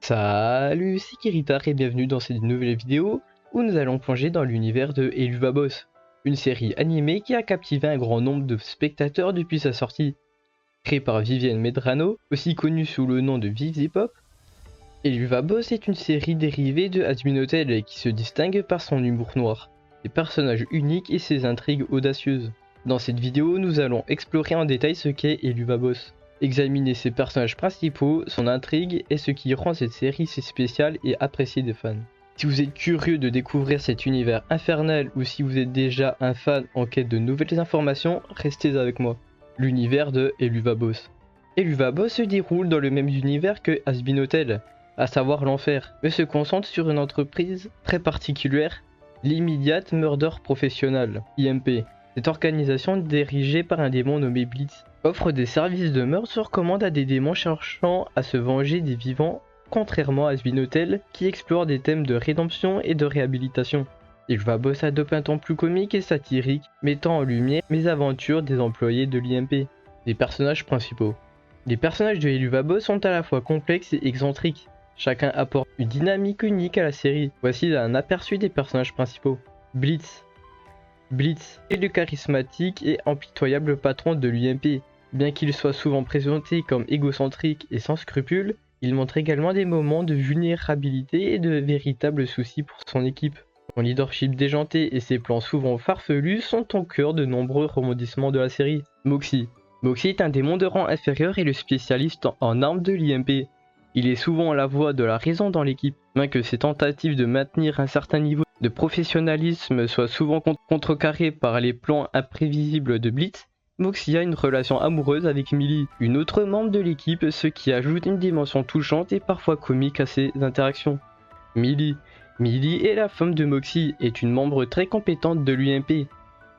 Salut, c'est Kiritar et bienvenue dans cette nouvelle vidéo où nous allons plonger dans l'univers de Helluva Boss, une série animée qui a captivé un grand nombre de spectateurs depuis sa sortie. Créée par Vivienne Medrano, aussi connue sous le nom de Vivzipop, Helluva Boss est une série dérivée de Hazbin Hotel qui se distingue par son humour noir, ses personnages uniques et ses intrigues audacieuses. Dans cette vidéo, nous allons explorer en détail ce qu'est Helluva Boss, examiner ses personnages principaux, son intrigue et ce qui rend cette série si spéciale et appréciée des fans. Si vous êtes curieux de découvrir cet univers infernal ou si vous êtes déjà un fan en quête de nouvelles informations, restez avec moi. L'univers de Helluva Boss. Helluva Boss se déroule dans le même univers que Hazbin Hotel, à savoir l'enfer, mais se concentre sur une entreprise très particulière, l'Immediate Murder Professional, IMP. Cette organisation dirigée par un démon nommé Blitz offre des services de meurtre sur commande à des démons cherchant à se venger des vivants, contrairement à Hazbin Hotel qui explore des thèmes de rédemption et de réhabilitation. Helluva Boss adopte un ton plus comique et satirique, mettant en lumière les aventures des employés de l'IMP. Les personnages principaux. Les personnages de Helluva Boss sont à la fois complexes et excentriques. Chacun apporte une dynamique unique à la série. Voici un aperçu des personnages principaux. Blitz est le charismatique et impitoyable patron de l'UMP. Bien qu'il soit souvent présenté comme égocentrique et sans scrupules, il montre également des moments de vulnérabilité et de véritables soucis pour son équipe. Son leadership déjanté et ses plans souvent farfelus sont au cœur de nombreux rebondissements de la série. Moxie est un démon de rang inférieur et le spécialiste en armes de l'IMP. Il est souvent la voix de la raison dans l'équipe, bien que ses tentatives de maintenir un certain niveau de professionnalisme soient souvent contrecarrées par les plans imprévisibles de Blitz. Moxie a une relation amoureuse avec Millie, une autre membre de l'équipe, ce qui ajoute une dimension touchante et parfois comique à ses interactions. Millie est la femme de Moxie, est une membre très compétente de l'UMP.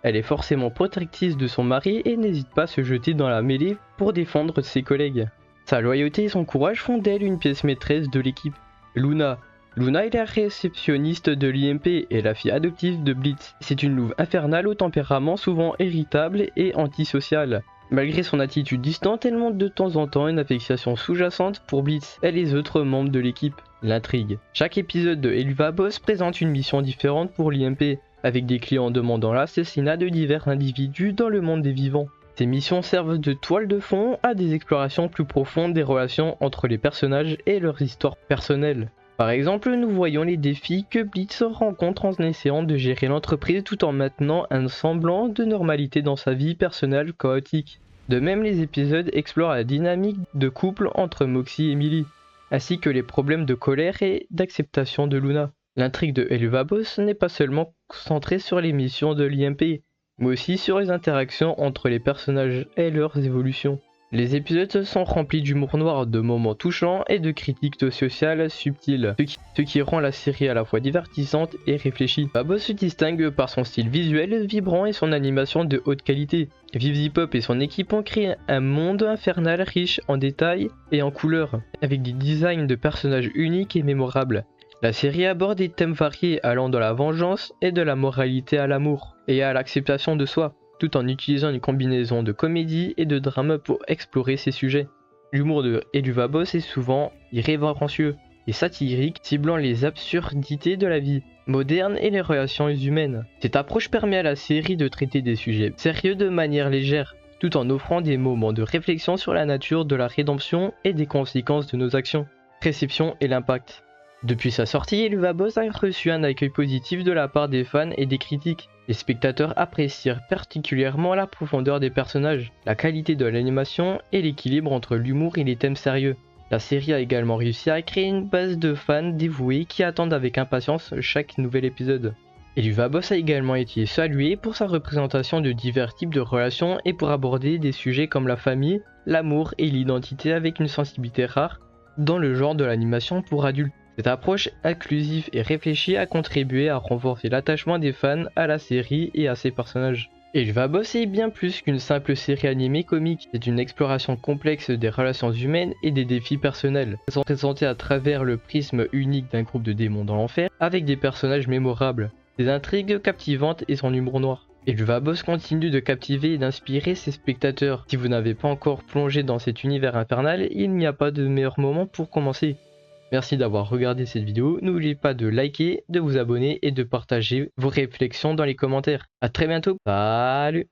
Elle est forcément protectrice de son mari et n'hésite pas à se jeter dans la mêlée pour défendre ses collègues. Sa loyauté et son courage font d'elle une pièce maîtresse de l'équipe. Luna est la réceptionniste de l'IMP et la fille adoptive de Blitz. C'est une louve infernale au tempérament souvent irritable et antisocial. Malgré son attitude distante, elle montre de temps en temps une affection sous-jacente pour Blitz et les autres membres de l'équipe. L'intrigue. Chaque épisode de Helluva Boss présente une mission différente pour l'IMP, avec des clients demandant l'assassinat de divers individus dans le monde des vivants. Ces missions servent de toile de fond à des explorations plus profondes des relations entre les personnages et leurs histoires personnelles. Par exemple, nous voyons les défis que Blitz rencontre en essayant de gérer l'entreprise tout en maintenant un semblant de normalité dans sa vie personnelle chaotique. De même, les épisodes explorent la dynamique de couple entre Moxie et Millie, ainsi que les problèmes de colère et d'acceptation de Luna. L'intrigue de Helluva Boss n'est pas seulement centrée sur les missions de l'IMP, mais aussi sur les interactions entre les personnages et leurs évolutions. Les épisodes sont remplis d'humour noir, de moments touchants et de critiques sociales subtiles, ce qui rend la série à la fois divertissante et réfléchie. Helluva Boss se distingue par son style visuel vibrant et son animation de haute qualité. Vivzipop et son équipe ont créé un monde infernal riche en détails et en couleurs, avec des designs de personnages uniques et mémorables. La série aborde des thèmes variés allant de la vengeance et de la moralité à l'amour et à l'acceptation de soi, tout en utilisant une combinaison de comédie et de drame pour explorer ces sujets. L'humour de Helluva Boss est souvent irrévérencieux et satirique, ciblant les absurdités de la vie moderne et les relations humaines. Cette approche permet à la série de traiter des sujets sérieux de manière légère, tout en offrant des moments de réflexion sur la nature de la rédemption et des conséquences de nos actions. Réception et l'impact. Depuis sa sortie, Helluva Boss a reçu un accueil positif de la part des fans et des critiques. Les spectateurs apprécièrent particulièrement la profondeur des personnages, la qualité de l'animation et l'équilibre entre l'humour et les thèmes sérieux. La série a également réussi à créer une base de fans dévoués qui attendent avec impatience chaque nouvel épisode. Helluva Boss a également été salué pour sa représentation de divers types de relations et pour aborder des sujets comme la famille, l'amour et l'identité avec une sensibilité rare dans le genre de l'animation pour adultes. Cette approche inclusive et réfléchie a contribué à renforcer l'attachement des fans à la série et à ses personnages. Helluva Boss est bien plus qu'une simple série animée comique, c'est une exploration complexe des relations humaines et des défis personnels, présentés à travers le prisme unique d'un groupe de démons dans l'enfer, avec des personnages mémorables, des intrigues captivantes et son humour noir. Helluva Boss continue de captiver et d'inspirer ses spectateurs. Si vous n'avez pas encore plongé dans cet univers infernal, il n'y a pas de meilleur moment pour commencer. Merci d'avoir regardé cette vidéo. N'oubliez pas de liker, de vous abonner et de partager vos réflexions dans les commentaires. A très bientôt. Salut!